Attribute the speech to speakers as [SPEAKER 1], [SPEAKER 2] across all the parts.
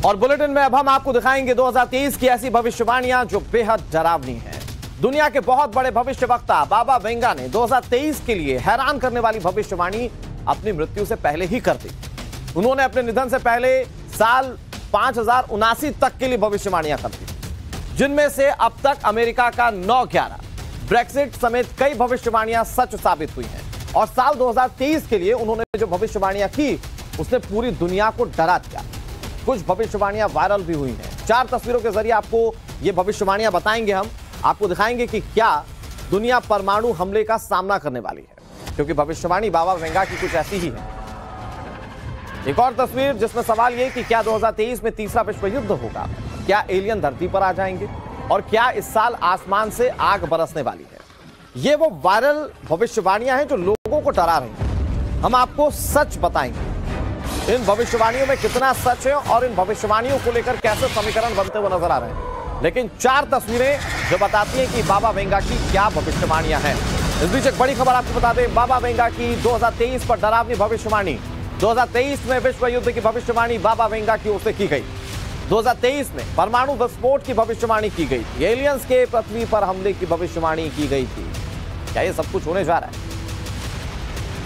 [SPEAKER 1] और बुलेटिन में अब हम आपको दिखाएंगे 2023 की ऐसी भविष्यवाणियां जो बेहद डरावनी हैं। दुनिया के बहुत बड़े भविष्यवक्ता बाबा वेंगा ने 2023 के लिए हैरान करने वाली भविष्यवाणी अपनी मृत्यु से पहले ही कर दी। उन्होंने अपने निधन से पहले साल 5079 तक के लिए भविष्यवाणियां कर दी, जिनमें से अब तक अमेरिका का 9/11, ब्रेक्सिट समेत कई भविष्यवाणियां सच साबित हुई हैं। और साल 2023 के लिए उन्होंने जो भविष्यवाणियां की उसने पूरी दुनिया को डरा दिया। कुछ भविष्यवाणियां वायरल भी हुई हैं। 4 तस्वीरों के जरिए आपको ये भविष्यवाणियां बताएंगे। हम आपको दिखाएंगे कि क्या दुनिया परमाणु हमले का सामना करने वाली है, क्योंकि भविष्यवाणी बाबा वेंगा की कुछ ऐसी ही है। एक और तस्वीर जिसमें सवाल यह कि क्या 2023 में तीसरा विश्व युद्ध होगा, क्या एलियन धरती पर आ जाएंगे और क्या इस साल आसमान से आग बरसने वाली है। ये वो वायरल भविष्यवाणियां हैं जो लोगों को डरा रही हैं। हम आपको सच बताएंगे इन भविष्यवाणियों में कितना सच है और इन भविष्यवाणियों को लेकर कैसे समीकरण बनते हुए नजर आ रहे हैं। लेकिन 4 तस्वीरें जो बताती हैं कि बाबा वेंगा की क्या भविष्यवाणियां हैं। इस बीच एक बड़ी खबर आपको बता दें, बाबा वेंगा की 2023 पर डरावनी भविष्यवाणी। 2023 में विश्व युद्ध की भविष्यवाणी बाबा वेंगा की ओर से की गई। 2023 में परमाणु विस्फोट की भविष्यवाणी की गई थी। एलियंस के पृथ्वी पर हमले की भविष्यवाणी की गई थी। क्या ये सब कुछ होने जा रहा है?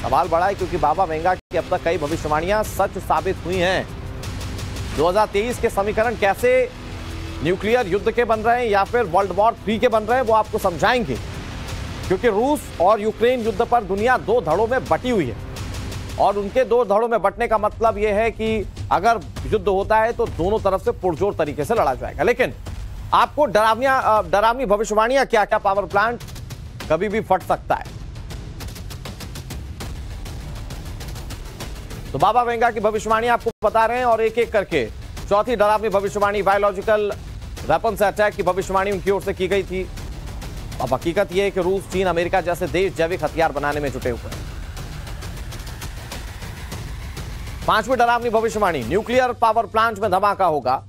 [SPEAKER 1] सवाल बड़ा है, क्योंकि बाबा वेंगा की अब तक कई भविष्यवाणियां सच साबित हुई हैं। 2023 के समीकरण कैसे न्यूक्लियर युद्ध के बन रहे हैं या फिर वर्ल्ड वॉर 3 के बन रहे हैं, वो आपको समझाएंगे। क्योंकि रूस और यूक्रेन युद्ध पर दुनिया 2 धड़ों में बटी हुई है और उनके 2 धड़ों में बटने का मतलब यह है कि अगर युद्ध होता है तो दोनों तरफ से पुरजोर तरीके से लड़ा जाएगा। लेकिन आपको डरावनी भविष्यवाणियां क्या क्या, पावर प्लांट कभी भी फट सकता है। तो बाबा वेंगा की भविष्यवाणी आपको बता रहे हैं और एक एक करके। चौथी डरावनी भविष्यवाणी बायोलॉजिकल वेपन से अटैक की भविष्यवाणी उनकी ओर से की गई थी। अब हकीकत यह है कि रूस, चीन, अमेरिका जैसे देश जैविक हथियार बनाने में जुटे हुए हैं। 5वीं डरावनी भविष्यवाणी, न्यूक्लियर पावर प्लांट में धमाका होगा।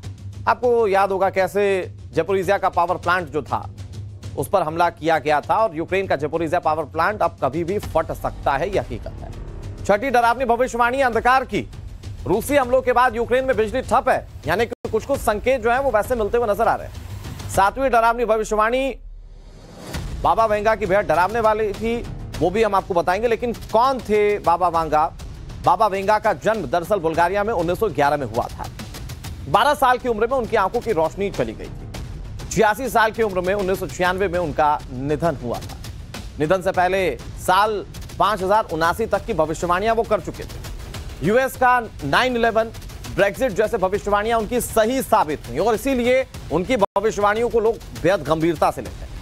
[SPEAKER 1] आपको याद होगा कैसे ज़पोरिज़िया का पावर प्लांट जो था उस पर हमला किया गया था और यूक्रेन का ज़पोरिज़िया पावर प्लांट अब कभी भी फट सकता है, यह हकीकत है। 6ठी डरावनी भविष्यवाणी अंधकार की, रूसी हमलों के बाद यूक्रेन में बिजली ठप है, यानी कि कुछ संकेत जो है वो वैसे मिलते हुए नजर आ रहे हैं। 7वीं डरावनी भविष्यवाणी बाबा वेंगा की बेहद डरावने वाली थी, वो भी हम आपको बताएंगे। लेकिन कौन थे बाबा वेंगा? बाबा वेंगा का जन्म दरअसल बुल्गारिया में 1911 में हुआ था। 12 साल की उम्र में उनकी आंखों की रोशनी चली गई थी। 86 साल की उम्र में 1996 में उनका निधन हुआ था। निधन से पहले साल 5079 तक की भविष्यवाणियां वो कर चुके थे। यूएस का 9/11, ब्रेक्सिट जैसे भविष्यवाणियां उनकी सही साबित हुई और इसीलिए उनकी भविष्यवाणियों को लोग बेहद गंभीरता से लेते हैं।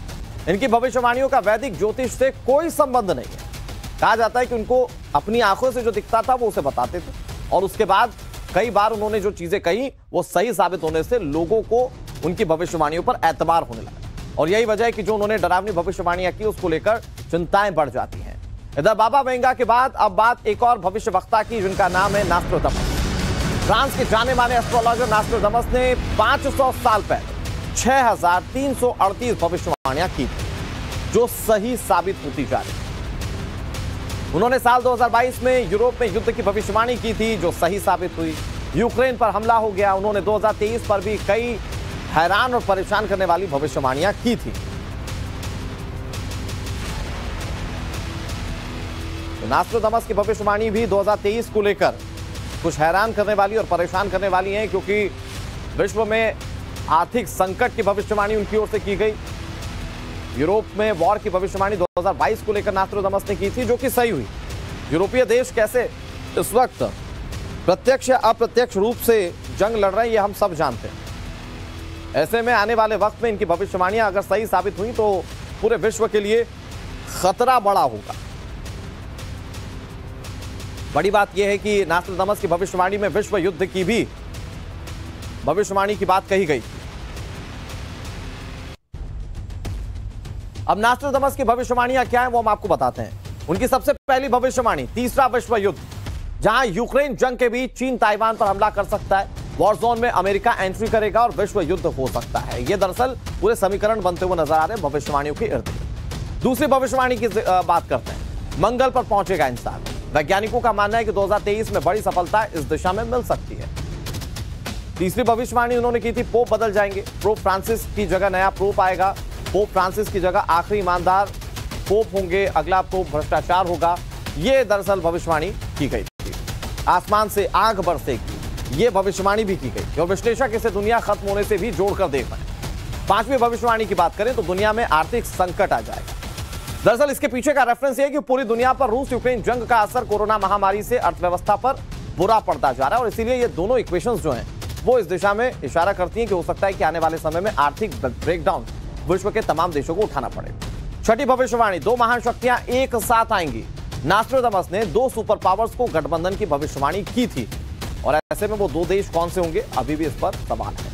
[SPEAKER 1] इनकी भविष्यवाणियों का वैदिक ज्योतिष से कोई संबंध नहीं है। कहा जाता है कि उनको अपनी आंखों से जो दिखता था वो उसे बताते थे और उसके बाद कई बार उन्होंने जो चीजें कही वो सही साबित होने से लोगों को उनकी भविष्यवाणियों पर एतबार होने लगा। और यही वजह है कि जो उन्होंने डरावनी भविष्यवाणियां की उसको लेकर चिंताएं बढ़ जाती हैं। इधर बाबा वेंगा के बाद अब बात एक और भविष्यवक्ता की, जिनका नाम है नॉस्ट्राडामस। फ्रांस के जाने माने एस्ट्रोलॉजर नॉस्ट्राडामस ने 500 साल पहले 6338 भविष्यवाणियां की थी, जो सही साबित होती जा रही। उन्होंने साल 2022 में यूरोप में युद्ध की भविष्यवाणी की थी, जो सही साबित हुई। यूक्रेन पर हमला हो गया। उन्होंने 2023 पर भी कई हैरान और परेशान करने वाली भविष्यवाणियां की थी। तो नॉस्ट्राडामस की भविष्यवाणी भी 2023 को लेकर कुछ हैरान करने वाली और परेशान करने वाली है, क्योंकि विश्व में आर्थिक संकट की भविष्यवाणी उनकी ओर से की गई। यूरोप में वॉर की भविष्यवाणी 2022 को लेकर नॉस्ट्राडामस ने की थी, जो कि सही हुई। यूरोपीय देश कैसे इस वक्त प्रत्यक्ष या अप्रत्यक्ष रूप से जंग लड़ रहे हैं, ये हम सब जानते हैं। ऐसे में आने वाले वक्त में इनकी भविष्यवाणियां अगर सही साबित हुई तो पूरे विश्व के लिए खतरा बड़ा होगा। बड़ी बात यह है कि नॉस्ट्राडामस की भविष्यवाणी में विश्व युद्ध की भी भविष्यवाणी की बात कही गई। अब नॉस्ट्राडामस की भविष्यवाणियां क्या है वो हम आपको बताते हैं। उनकी सबसे पहली भविष्यवाणी, तीसरा विश्व युद्ध, जहां यूक्रेन जंग के बीच चीन ताइवान पर हमला कर सकता है, वॉर जोन में अमेरिका एंट्री करेगा और विश्व युद्ध हो सकता है। यह दरअसल पूरे समीकरण बनते हुए नजर आ रहे हैं भविष्यवाणियों के इर्द गिर्द। दूसरी भविष्यवाणी की बात करते हैं, मंगल पर पहुंचेगा इंसान। वैज्ञानिकों का मानना है कि 2023 में बड़ी सफलता इस दिशा में मिल सकती है। तीसरी भविष्यवाणी उन्होंने की थी, पोप बदल जाएंगे, पोप फ्रांसिस की जगह नया पोप आएगा, पोप फ्रांसिस की जगह आखिरी ईमानदार पोप होंगे, अगला पोप भ्रष्टाचार होगा। ये दरअसल भविष्यवाणी की गई थी। आसमान से आग बरसेगी, ये भविष्यवाणी भी की गई और विश्लेषक इसे दुनिया खत्म होने से भी जोड़कर देख रहे हैं। पांचवी भविष्यवाणी की बात करें तो दुनिया में आर्थिक संकट आ जाएगा। दरअसल इसके पीछे का रेफरेंस है कि पूरी दुनिया पर रूस यूक्रेन जंग का असर कोरोना महामारी से अर्थव्यवस्था पर बुरा पड़ता जा रहा है और इसीलिए ये दोनों इक्वेशंस जो हैं वो इस दिशा में इशारा करती हैं कि हो सकता है कि आने वाले समय में आर्थिक ब्रेकडाउन विश्व के तमाम देशों को उठाना पड़े। छठी भविष्यवाणी, दो महान शक्तियां एक साथ आएंगी। नास्ट्राडामस ने दो सुपर पावर्स को गठबंधन की भविष्यवाणी की थी और ऐसे में वो दो देश कौन से होंगे, अभी भी इस पर सवाल है।